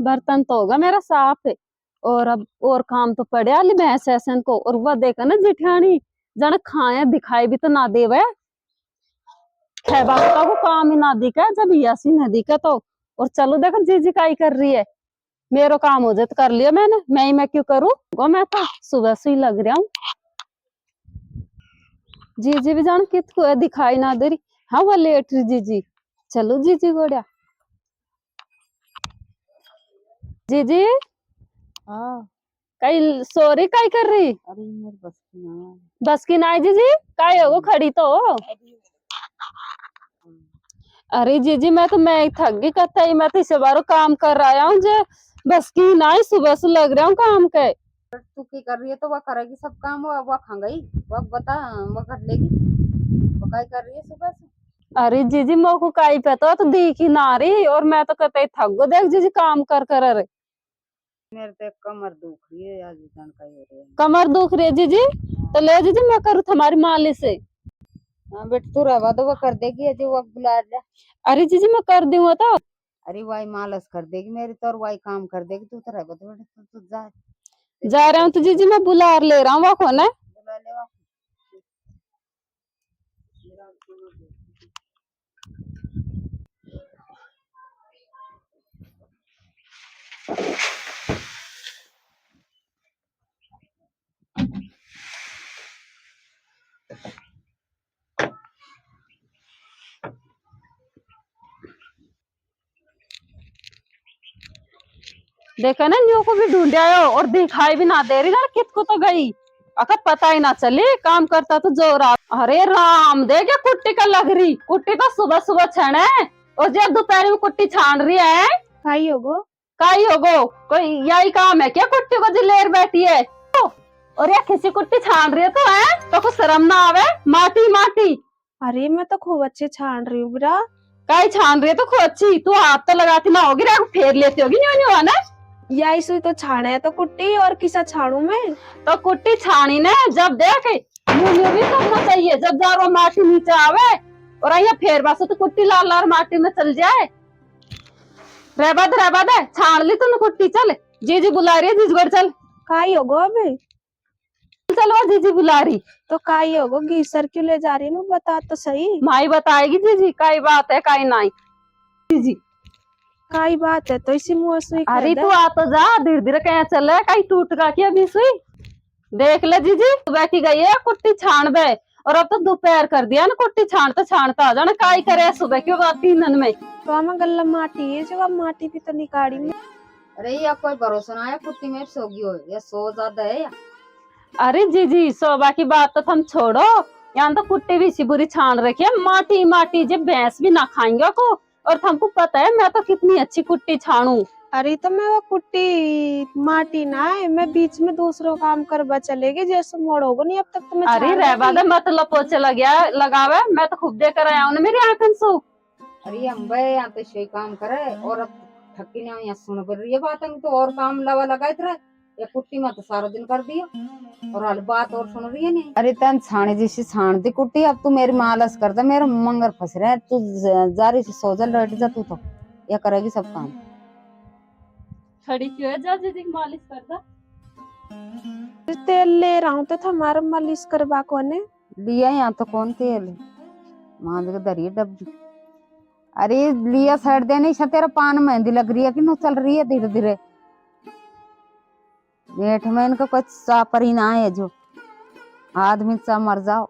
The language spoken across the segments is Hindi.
बर्तन तो होगा मेरा साफ है। और अब और काम तो पड़े आली भैंस ऐसन को। और वह देखा ना जिठानी जन खाए दिखाई भी तो ना देवे। खैबा को काम ही ना दिखा जब यासी न दिखा तो। और चलो देखो जीजी काई कर रही है। मेरो काम हो जाए तो कर लिया मैंने, मैं क्यों करूँ। वो मैं तो सुबह से ही लग रहा हूँ। जीजी भी जान कितको है दिखाई ना दे रही। हाँ वो लेट रही जीजी। चलो जीजी गोड़िया। जीजी हाँ। कई सोरी काई कर रही। अरे मेरे बस की ना। बस की नाई जीजी काई हो खड़ी तो। अरे जीजी मैं थक गई कथा ही मैं तो इस बार काम कर रहा हूँ जे बस की नाई सुबह से लग रहा हूँ काम के। तू की कर रही है तो वह करेगी सब काम, वह खा गई। वह बता, वह कर लेगी। वह काय कर रही है सुबह से। अरे जीजी मोको को काई पता तो दिख ही ना रही। और मैं तो कतई थक गो देख जीजी काम कर अरे मेरे तो कमर दुख रही है आज, जान का हो रही है। कमर दुख रही है जीजी। तो ले जीजी मैं करूँ तुम्हारी मालिश से। हाँ बेटा तू रहवा दो, वह कर देगी। अजय वह बुला जा। अरे जीजी मैं कर दूंगा तो। अरे वाई मालस कर देगी मेरी तो, और वाई काम कर देगी। तू तो रहवा दो बेटा, तू जा। जा रहा हूँ तो जीजी मैं बुला ले रहा हूँ वो कौन है। बुला ले वापस। देखा ना न्यू को भी ढूंढ आयो और दिखाई भी ना दे रही ना कितको तो गई। अका पता ही ना चली काम करता तो जोर आ। अरे राम दे क्या कुट्टी का लग रही। कुट्टी तो सुबह सुबह छण है। और जब दोपहर में कुट्टी छान रही है। काई होगो काई होगो कोई यही काम है क्या कुट्टी को लेर बैठी है। और या किसी कुट्टी छान रही है तो है तो कुछ शर्म ना आवे। माटी माटी। अरे मैं तो खूब अच्छे छान रही हूँ बेटा। काई छान रही है तो खूब अच्छी। तू हाथ तो लगाती ना होगी रे फेर लेती होगी न्यू न्यू है ना। यही सुई तो छाने है तो कुट्टी, और किसा छानू मैं। तो कुट्टी छानी ने जब देख यूं भी करना चाहिए जब जा वो माटी नीचे आवे। और अइया फेर बस तो कुट्टी लाल लाल माटी में चल जाए। रहबा दे छान ली तूने कुट्टी। चल जीजी बुला रही है जीजगढ़ चल। काई होगो अबे। चल वो जीजी बुला रही। तो काई होगो गीसर क्यों ले जा रही हूँ, बता तो सही। माई बताएगी जीजी काई बात है काई नहीं। जीजी काई बात है तो इसी मुँह सुई कह अरे दे। तू आ तो जा धीरे धीरे कहीं चले कहीं टूट गा की अभी सुई। देख ले जीजी बैठी गई है कुट्टी छान बे। और अब तो दोपहर कर दिया ना कुट्टी छानता आ जाना काई करे सुबह क्यों बाती नन में। तो हमें गल्ला माटी है जो अब माटी भी तो निकाली में। अरे या कोई भरोसा ना है कुत्ती में सोगी हो या सो ज्यादा है या। अरे जीजी सोबा की बात तो तुम छोड़ो। यहाँ तो कुट्टी भी इसी बुरी छान रखी है माटी माटी जब भैंस भी ना खाएंगे को। और तुमको पता है मैं तो कितनी अच्छी कुट्टी छानू। अरे तो मैं वो कुट्टी माटी ना है, मैं बीच में दूसरों काम करवा चलेगी जैसे मोड़ोगे नहीं। अब तक तो मैं अरे छान रहबा रही दे थी। मतलब पोछे लगावे मैं तो खूब देकर आया हूँ ना मेरी आंखन सु। अरे हम भाई यहाँ पे सही काम करे और अब थकी ना यहाँ सुन पड़ रही है बात। हम तो और काम लगा लगाए थे या कुट्टी में तो सारा दिन कर दिया और हल बात और सुन रही है नहीं। अरे तन छाने जैसी छान दी कुट्टी, अब तू मेरी मालस कर दे। मेरे मंगर फंस रहे हैं। तू जा रही सोजल बैठ जा तू तो या करेगी सब काम। खड़ी क्यों है जा जीजी मालिश कर दा। तेल ले रहा हूँ तो हमारा मालिश करवा कोने लिया यहाँ तो कौन तेल मांझ के धरी डब्बी। अरे लिया साइड दे नहीं तेरा पान मेहंदी लग रही है कि नो चल रही है धीरे धीरे। मेठ में इनका कुछ सापर ही ना है जो आदमी सा मर जाओ।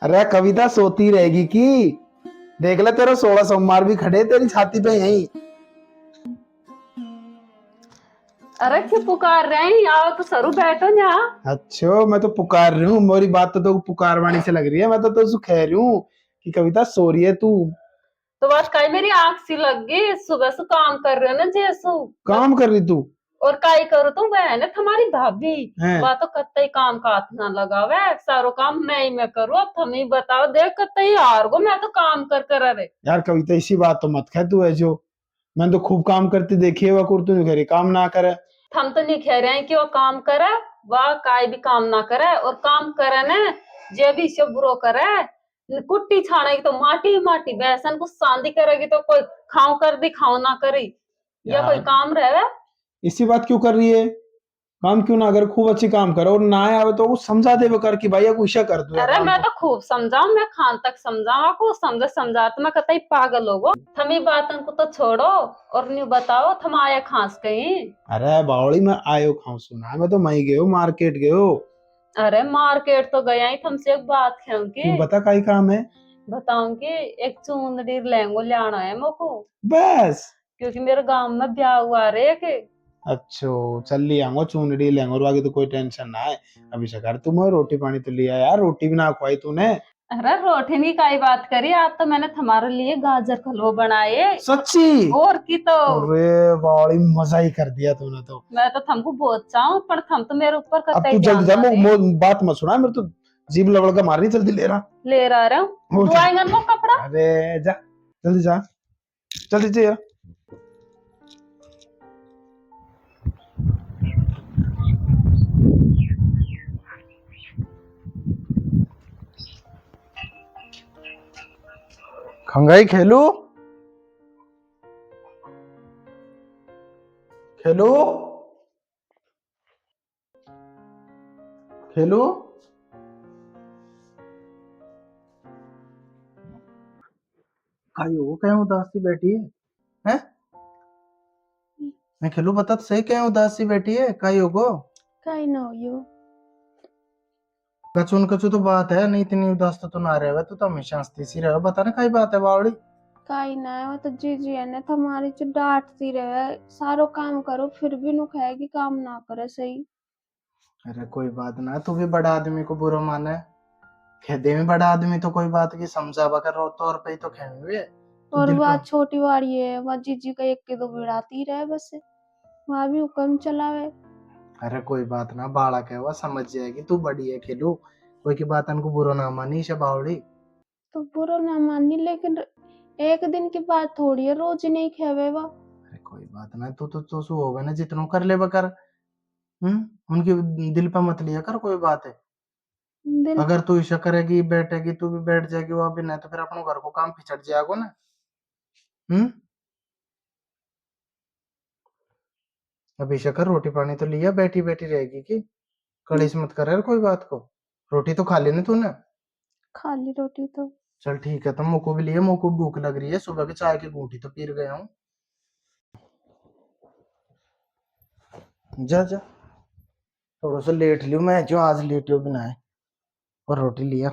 अरे कविता सोती रहेगी कि देख ले तेरा 16 सोमवार भी खड़े तेरी छाती पे यहीं। अरे क्यों पुकार रहे हैं आओ तो सरू बैठो यहाँ। अच्छा मैं तो पुकार रही हूँ, मेरी बात तो पुकार वाणी से लग रही है। मैं तो कह रही हूँ कि कविता सो रही है तू। तो बस कई मेरी आंख सी लग गई सुबह से काम कर रहे हो ना जैसू। काम कर रही तू और काई करो तुम बहन है तुम्हारी भाभी। है। बात तो कत्ते काम का हाथ ना लगावे सारो काम मैं करूँ। अब तुम ही बताओ देख कत्ते हार गो मैं तो काम कर अरे। यार कविता इसी बात तो मत कह तू है जो। मैंने तो खूब काम करती देखी है वह तू घरे काम ना करे। हम तो नहीं कह रहे हैं कि वो काम करे, वह काय भी काम ना करे, और काम करे ना जे भी से बुरो करे। कुट्टी छानेगी तो माटी माटी, बेसन को सांदी करेगी तो कोई खाओ कर दी खाओ ना करी, या कोई यार काम रहे। इसी बात क्यों कर रही है? काम क्यों ना करे, खूब अच्छी काम करे, और ना आवे तो वो समझा दे कर कि भाई कुछ कर दो या अरे काम मैं को। तो खूब समझाऊं, मैं खान तक समझावा को समझ समझा तो मैं कतई पागल होगो। थमी बातन को तो छोड़ो और न्यू बताओ, थम आया खास कहीं। अरे बावड़ी मैं आयो खाऊं सुना, मैं तो मई गयो मार्केट गयो। अरे मार्केट तो गया ही, तुमसे एक बात कहूंगी। क्यों बता काई काम है? बताऊंगी, एक चूंदड़ी लहंगो लाना है मोको, बस। क्योंकि मेरे गांव में ब्याह हुआ रे के। अच्छो चल लिया आऊंगा चूंदड़ी लेंगे, और बाकी तो कोई टेंशन ना है। अभी से कर तुम रोटी पानी तो लिया यार, रोटी भी ना खुआई तूने। अरे रोटी की बात करी, आज तो मैंने तुम्हारे लिए गाजर का हलवा बनाए। सच्ची? और की तो अरे बावड़ी मजा ही कर दिया तूने तो। मैं तो तुमको बहुत चाहूं, पर तुम तो मेरे ऊपर अब कतई तू जल्दी ध्यान जा, ना दे। बात मत सुना, मेरे तो जीभ लबड़ का मार रही, जल्दी ले रहा। ले रहा हूँ, हो जा। दुआएंगे वो कपड़ा। अरे जा, जल्दी जा, जल्दी जा। खंगाई खेलू, खेलू, खेलू। काई हो क्या उदास सी बैठी है? हैं? मैं खेलू, बता तो सही, क्या उदास सी बैठी है, काई होगो? काई ना हो यो। कचुन कचु तो बात है, नहीं इतनी उदास तो तू ना रहे, तू तो हमेशा हंसती सी रहे, बता ना काई बात है बावड़ी। काई ना है, वो तो जीजी है ने तुम्हारी जो डांटती रहे, सारो काम करो फिर भी नु कहेगी काम ना करे सही। अरे कोई बात ना, तू भी बड़ा आदमी को बुरा माने, खेदे में बड़ा आदमी तो कोई बात की समझावा कर रो तो, और पे ही तो खेमे हुए तू और दिल वह पे। छोटी वाली है, वह जीजी का एक के दो बिड़ाती रहे बस, वह भी हुक्म चलावे। अरे कोई बात ना, बाड़ा के वो समझ जाएगी, तू बड़ी है खेलू, कोई की बात को बुरा ना मानी बावड़ी। तो बुरा ना मानी, लेकिन एक दिन की बात थोड़ी है, रोज नहीं खेवे वह। अरे कोई बात ना, तू सु होवे ना, जितनो कर ले कर। उनकी दिल पे मत लिया कर कोई बात है। दिल अगर तू ऐसा करेगी, बैठेगी, तू भी बैठ जाएगी, वो भी नहीं तो फिर अपने घर को काम पिछड़ जाएगा ना। हम्म। अभी शकर रोटी पानी तो लिया, बैठी बैठी रहेगी कि कलेश मत कर यार कोई बात को। रोटी तो खा लेने तूने। खाली रोटी तो। चल ठीक है, तो मोको भी लिए, मोको भूख लग रही है, सुबह के चाय की घूंटी तो पी गया हूँ। जा जा, थोड़ा सा लेट लियो, मैं जो आज लेट हो बिना है, और रोटी लिया।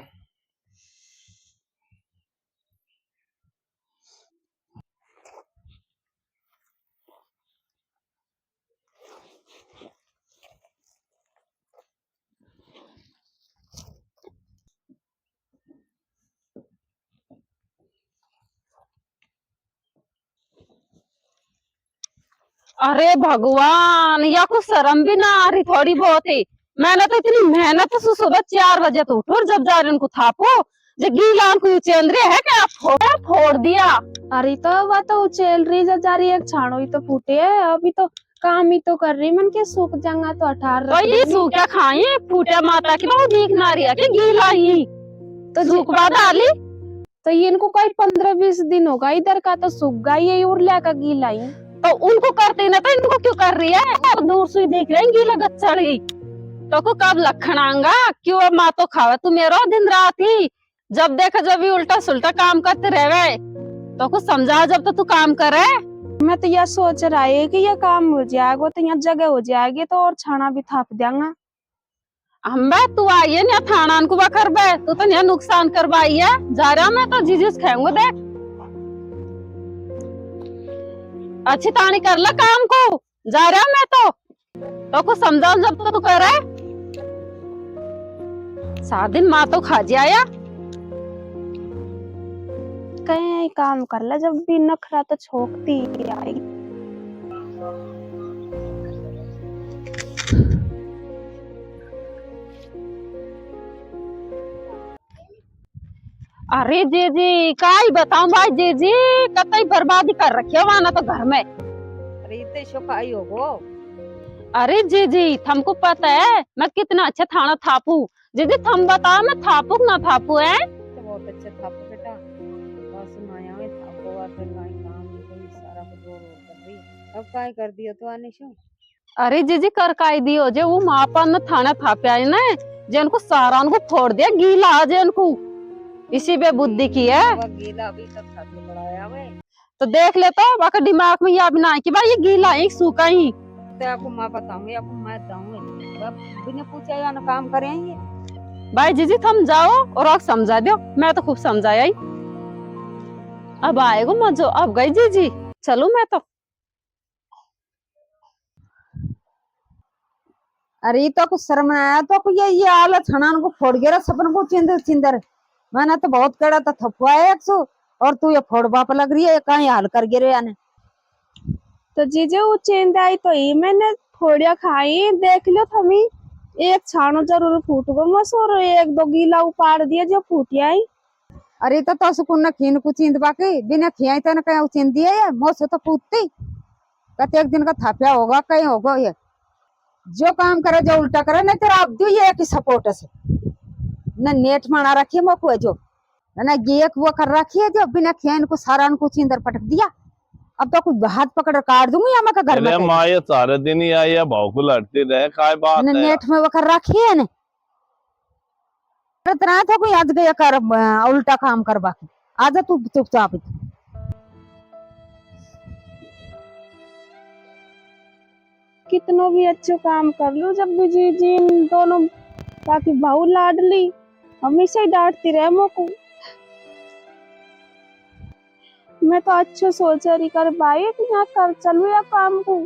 अरे भगवान, या कुछ शर्म भी ना आ रही थोड़ी बहुत ही। मैंने तो इतनी मेहनत से सुबह 4 बजे तो उठो, और जब जा रहे उनको थापो, जो गीला उनको चेंद्रे है क्या फोड़ दिया। अरे तो वह तो उछल रही जा रही है, छाड़ो ही तो फूटे है, अभी तो काम ही तो कर रही, मन के सूख जाऊंगा तो अठार तो ये सूखा खाई फूटे माता की, तो दिख ना रही है कि गीला ही तो सूखवा डाली। तो ये इनको कोई 15-20 दिन होगा, इधर का तो सूख गई है और लेकर गीला ही। तो उनको करते ना, तो इनको क्यों कर रही है? और दूर से देख रहे हैं गीला गच्चड़ ही, तो को कब लखन आंगा क्यों? अब माँ तो खावे तू मेरो दिन रात ही, जब देखा जब भी उल्टा सुल्टा काम करते रहे, तो कुछ समझा जब तो तू काम करे। मैं तो यह सोच रहा है कि यह काम हो जाएगा तो यहाँ जगह हो जाएगी, तो और छाना भी थाप देंगा। हम तू आई है ना थाना को बकर बे, तू तो यहाँ नुकसान करवाई है, जा रहा मैं तो जीजिस खाऊंगा देख। अच्छी तानी कर ला काम को, जा रहा मैं तो कुछ समझाओ जब तो तू करे। सात दिन माँ तो खा जाया, कहीं काम कर ले, जब भी नखरा तो छोकती ही आएगी। अरे जीजी काई बताऊं भाई, जीजी कतई बर्बादी कर रखी है वहां तो घर में। अरे इतने शोकाई होगो। अरे जी हमको पता है मैं कितना अच्छा थाना थापू। जी थम बताओ मैं थापू ना थापू है। तो बहुत अच्छा था बेटा, बस नया में था को फिर काई काम कोई सारा को जोर कर रही। अब काय कर दियो तो आने शो। अरे जी कर काई दियो जे वो मापा न थाना थापे आए ना, जे उनको सारा उनको फोड़ दिया गीला जे उनको, इसी पे बुद्धि की है। वो गीला अभी तक साथ में बढ़ाया वे। तो देख ले तो बाका दिमाग में ये बना कि भाई ये गीला है सूखा ही। तो आपको मैं बताऊंगी, आपको मैं बताऊंगी, अब बिना पूछे या ना काम करेंगे। भाई जी थम जाओ और आप समझा दो, मैं तो खूब समझाया ही। अब आएगो मजो, अब गई जी चलू मैं तो। अरे तो कुछ शर्म ना आया तो ये आला छनान को फोड़ गिरा सपन को चिंदर चिंदर। मैंने तो बहुत कड़ा था थप्पा है 100, और तू ये फोड़ बाप लग रही है कहीं हाल कर गिरे याने। तो जीजे वो चेंद आई तो ही मैंने थोड़िया खाई, देख लो थमी एक छानो जरूर फूट गो मस और एक दो गीला उपाड़ दिया जो फूट आई। अरे तो सुकुन न खीन को चिंद बाकी बिना खियाई तो न कहीं चिंद दिया है मोसे तो पूछती कहते एक दिन का थापिया होगा कहीं होगा। ये जो काम करे जो उल्टा करे नहीं तेरा अब दो ये की सपोर्ट से न नेट माना रखी मोको है जो ना गेक वो कर रखी है जो बिना खियाई को सारा उनको चिंदर पटक दिया। अब तो कुछ हाथ पकड़ काट दूंगी या मैं का घर में अरे माँ ये सारे दिन ही आई है भाव को लड़ती रहे काय बात है नेट में वो कर रखी है ने इतना था कोई आज गया कर उल्टा काम कर बाकी आजा तू चुपचाप। कितनो भी अच्छो काम कर लो जब भी जी इन दोनों बाकी भाऊ लाडली हमेशा ही डांटती रहे मोको। मैं तो अच्छो सोच रही कर भाई कि यहाँ कर चलू या काम को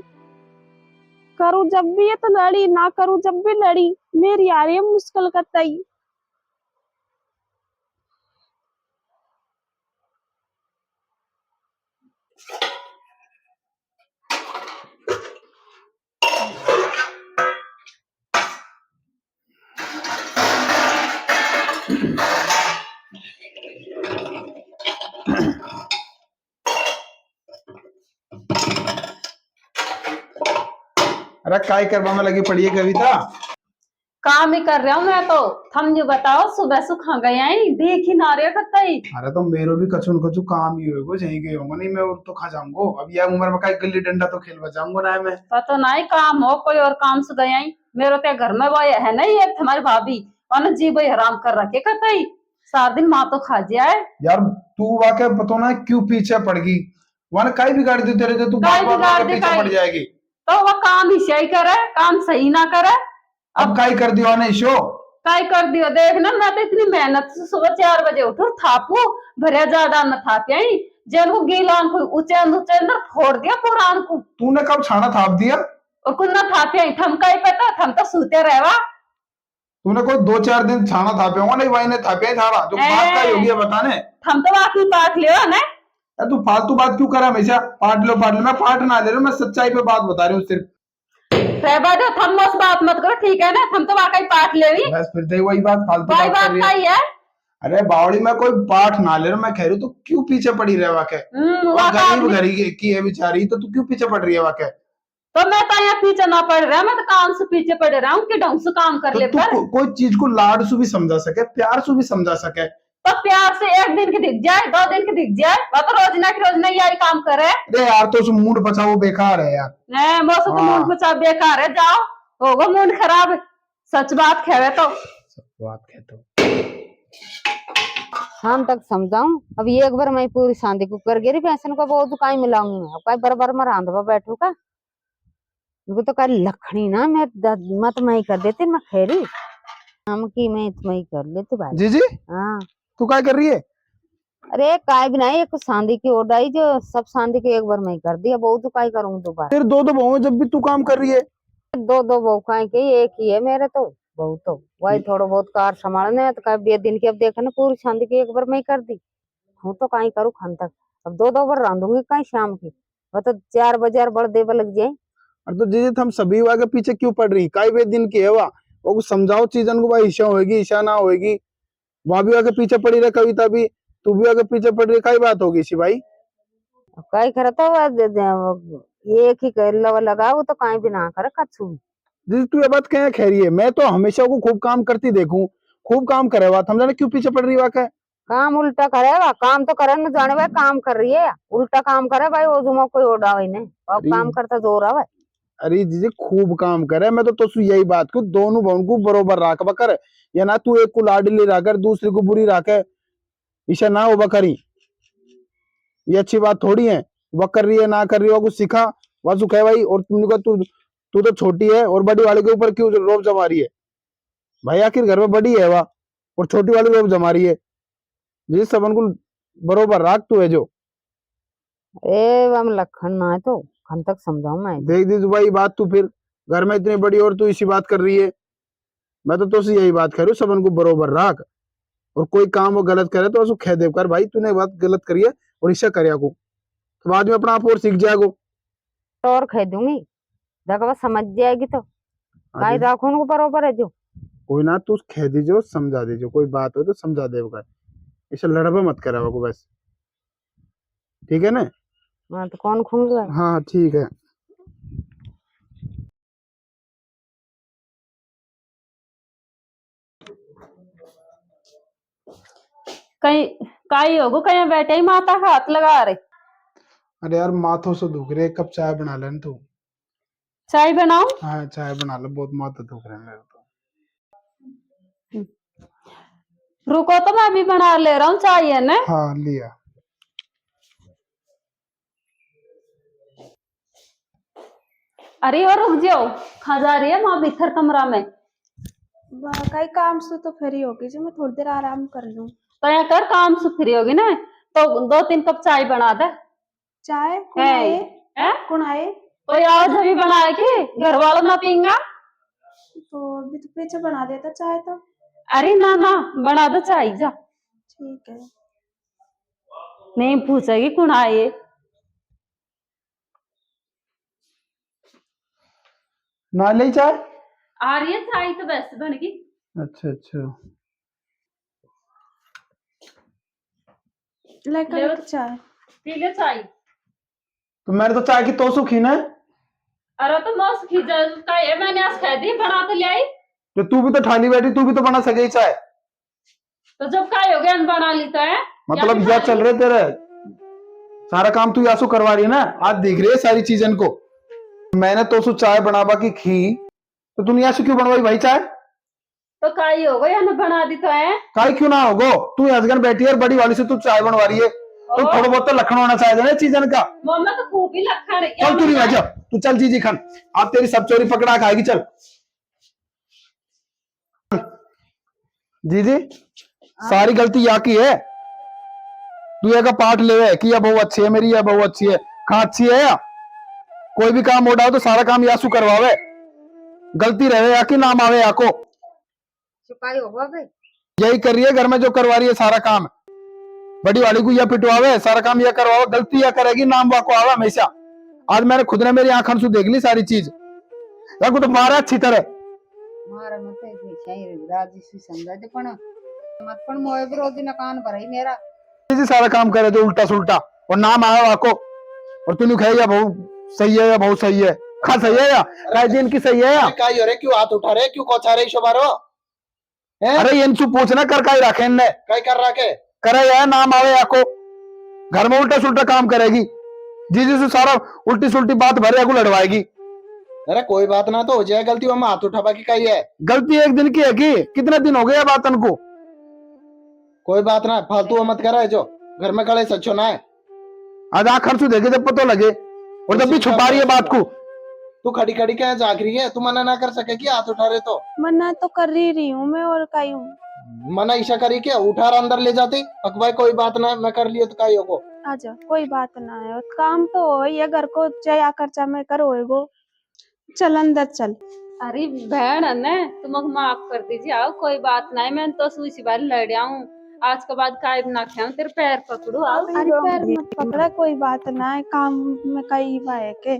करूँ जब भी ये तो लड़ी ना करूँ जब भी लड़ी मेरी आ रही है मुश्किल कतई। अरे काय करवा में लगी पड़ी है कविता? काम ही कर रहा हूँ मैं तो। हम जो बताओ सुबह से खा गए हैं देख ही ना रहे कतई। अरे तो मेरो भी कछु न कछु काम ही होगा यहीं गए होंगे नहीं मैं और तो खा जाऊंगा अब यह उम्र में काय गिल्ली डंडा तो खेल बजाऊंगा ना मैं। पता नहीं काम हो कोई और काम से गए हैं मेरे तो घर में वो है नहीं एक तुम्हारी भाभी और जी भाई हराम कर रखे कतई सारा दिन माँ तो खा जाए। यार तू वाकई पता ना क्यों पीछे पड़ गई वहां काय बिगाड़ दी तेरे से तू काय बार बिगाड़ बार दी, पीछे काय? पड़ जाएगी। तो वह काम ही सही करे काम सही ना करे। अब काय कर दियो ने शो काय कर दियो देख ना मैं तो इतनी मेहनत से सुबह 4 बजे उठू थापू भरिया ज्यादा न था क्या जन को गीलान को ऊंचे ऊंचे अंदर फोड़ दिया पुरान को। तूने कब छाना थाप दिया? और कुछ ना था क्या थम का ही पता थम तो सूते रहवा। तूने कोई 2-4 दिन छाना थापे होगा नहीं भाई ने थापे थारा जो बात का योगी है बताने। थम तो वाकई पाठ लियो ना। तू फालतू बात क्यों करा हमेशा पाट लो मैं पाट ना ले रहा हूँ मैं सच्चाई पे बात बता रही हूँ सिर्फ। थम उस बात मत करो ठीक है ना थम तो वाकई पाठ ले रही बस फिर तो वही बात फालतू वही बात कर बात रही का है। ही है। अरे बावड़ी में कोई पाठ ना ले रहा मैं कह रही हूँ तो क्यों पीछे पड़ी रहे वाके गरीब गरीब की है बेचारी तो तू क्यों पीछे पड़ रही है वाके। तो मैं तो यहाँ पीछे ना पड़ रहा मैं तो काम से पीछे पड़ रहा हूँ कि ढंग से काम कर तो ले तू पर। कोई चीज को लाड से भी समझा सके प्यार से भी समझा सके। तो प्यार से एक दिन की दिख जाए 2 दिन की दिख जाए वह तो रोजना यही काम करे। अरे यार तो उस मूड बचा वो बेकार है यार। नहीं मौसम तो हाँ। मूड बचा बेकार है जाओ होगा मूड खराब सच बात खेवे तो। बात कहते शाम तक समझाऊं अब ये एक बार मैं पूरी शांति को कर गिरी पैसन को बहुत कहीं मिलाऊंगी मैं अब कहीं बराबर में रांधवा बैठू का वो तो कल लखनी ना मैं मत मैं कर देती मैं खेरी हम की मैं इतना कर लेती भाई। जी जी हाँ तू क्या कर रही है? अरे काय भी नहीं एक शांति की ओर आई जो सब शांति की एक बार मैं कर दिया बहुत काय करूंगी दोबारा। फिर दो बहु जब भी तू काम कर रही है। दो बहू की एक ही है मेरे तो बहू तो वही थोड़ा बहुत कार संभालने है तो कभी दिन की अब देखा ना पूरी शांति की एक बार मैं कर दी हूँ तो कहीं करूँ खान तक अब 2 बार रांधूंगी कहीं शाम की वो तो 4 बजे और बड़ देवर लग जाए। अरे तो जी हम सभी वाके पीछे क्यों पड़ रही काई वे दिन की है वो कुछ समझाओ चीजन को भाई ईशा होगी ईशा ना होगी वहां भी आके पीछे पड़ी रहे कविता भी तू भी आगे पीछे पड़ रही कई बात होगी इसी भाई। कई करता हुआ एक ही कर लगा वो तो कहीं भी ना करे कछु भी। दीदी तू ये बात क्या कह रही है? मैं तो हमेशा को खूब काम करती देखूं, खूब काम करे बात, हम जाने क्यों पीछे पड़ रही वाकई। काम उल्टा करेगा, काम तो करे न जाने भाई काम कर रही है, उल्टा काम करे भाई वो जुमा कोई ओडा हुई नहीं अब अरे काम करता जोर है। अरे दीदी खूब काम करे, मैं तो यही बात को दोनों बहन को बरोबर राख बकर, या ना तू एक को लाडली राकर दूसरी को बुरी राखे, ईशा ना हो बकरी, ये अच्छी बात थोड़ी है। वह कर रही है ना कर रही है, वो कुछ सिखा, वह सुख है भाई। और तुमने कहा तू तू तो छोटी है और बड़ी वाले के ऊपर क्यों रोब जमा रही है? भाई आखिर घर में बड़ी है वह, और छोटी वाली रोब जमा रही है। जिस सबन को बरोबर राख तू है जो। ए हम लखन ना है तो खन तक समझाऊ मैं। देख दी भाई बात, तू फिर घर में इतनी बड़ी और तू इसी बात कर रही है। मैं तो तुझसे यही बात कर रही हूँ, सबन को बरोबर राख, और कोई काम वो गलत करे तो उसको कह दे कर भाई तूने बात गलत करी है और इससे करे को, तो बाद में अपना आप और सीख जाएगो। और कह दूंगी जब वो समझ जाएगी तो काई राखो उनको बरोबर है जो। कोई ना तू कह दीजो, समझा दीजो, कोई बात हो तो समझा दे कर, इसे लड़बे मत करा को बस, ठीक है ना? हाँ तो कौन खूंगा। हाँ ठीक है। कहीं काई होगो, कहीं बैठे ही माता का हाथ लगा रहे। अरे यार माथों से दुख रहे, एक कप चाय बना लेना तू। चाय बनाऊं? हाँ चाय बना लो, बहुत माथा दुख रहा है मेरे तो। रुको तो मैं अभी बना ले रहा हूँ चाय, है ना? हाँ लिया। अरे और रुक जाओ, कहाँ जा रही है माँ भीतर कमरा में? कई काम से तो फ्री होगी जी, मैं थोड़ी देर आराम कर लूं। तो यहाँ कर, काम से फ्री होगी ना तो 2-3 कप चाय बना दे। चाय कौन है आए? है? कौन आए? कोई आज अभी बनाए कि घर वालों ना पीएंगा? तो अभी तो पीछे बना देता चाय तो। अरे ना ना, बना दो चाय जा। ठीक है। नहीं पूछेगी कौन आए। ना ले चाय? आ रही है चाय तो बस बन गई। अच्छा अच्छा। लेकर चाय पी ले चाय। तो मैंने तो चाय की तो सुखी ना। अरे तो मौस खींचा का है, मैंने आज कह दी बना तो ले आई। तो तू भी तो ठाली बैठी, तू भी तो बना सके चाय। तो जब का हो गया बना ली तो है मतलब यह चल रहे तेरे सारा काम तू यासु करवा रही है ना, आज दिख रही है सारी चीजन को। मैंने तो सु चाय बनावा की खी, तो तूने यासु क्यों बनवाई भाई चाय? तो काई हो गया ना बना दी तो है। काई क्यों ना होगो, तू हसगन बैठी है और बड़ी वाली से तू चाय बनवा रही है, तो थोड़ा बहुत तो लखन होना चाहिए ना चीजन का। मम्मा तो खूब ही लखन है। चल तू नहीं जा, तू चल जी खान, आप तेरी सब चोरी पकड़ा खाएगी। चल जी सारी गलती यहाँ की है। तू ये का पाठ ले कि यह बहु अच्छी है मेरी, यह बहु अच्छी है, कहाँ अच्छी है या? कोई भी काम उठाओ तो सारा काम यासु करवावे, गलती रहे या कि नाम आवे या को। चुकाई होगा भाई यही कर रही है घर में जो करवा रही है सारा काम, बड़ी वाली को यह पिटवावे सारा काम यह करवावे, गलती यह करेगी नाम वाको आवा हमेशा। आज मैंने खुद ने मेरी आंखों से देख ली सारी चीज, को तो मारा अच्छी तरह। मारा मत राजी से समझा दे मत पण मोए विरोधी न कान भराई मेरा सारा काम करे जो उल्टा सुल्टा, और नाम आया वाको, और तू कहे या बहु सही है या बहु सही है, खा सही है या काय दिन की सही है या? काई हो रे, क्यों हाथ उठा रहे, क्यों कोचा रहे शोबारो? अरे ये पूछना कर काई रखे इनने, काई कर रहा के करे या नाम आवे या को, घर में उल्टा सुल्टा काम करेगी, जी से सारा उल्टी सुल्टी बात भरे को लड़वाएगी। अरे कोई बात ना, तो हो जाए गलती, हम हाथ उठावा की काई है? गलती एक दिन की है कि कितने दिन हो गए बातन को? कोई बात ना, फालतू मत करा है जो घर में खड़े सचो ना है। आज आँख खर्चू देखे जब पता लगे, और जब भी छुपा रही है बात को। तू खड़ी खड़ी क्या जाग रही है, तू मना ना कर सके कि हाथ उठा रहे तो? मना तो कर ही रही हूँ मैं, और काई हूँ। मना ईशा करी क्या, उठा रहा अंदर ले जाती अकबाई, कोई बात ना मैं कर लियो तो काई होगो। आजा कोई बात ना है, और काम तो हो ये घर को चाहे आकर चा में कर होएगो। चल अंदर चल। अरे बहन है ना, तुम माफ कर दीजिए, आओ कोई बात नहीं, मैं तो सुई बार लड़ आऊं, आज के बाद काय ना खाऊं, तेरे पैर पकड़ू आओ। अरे पैर मत पकड़ा, कोई बात ना है, काम में कई बात के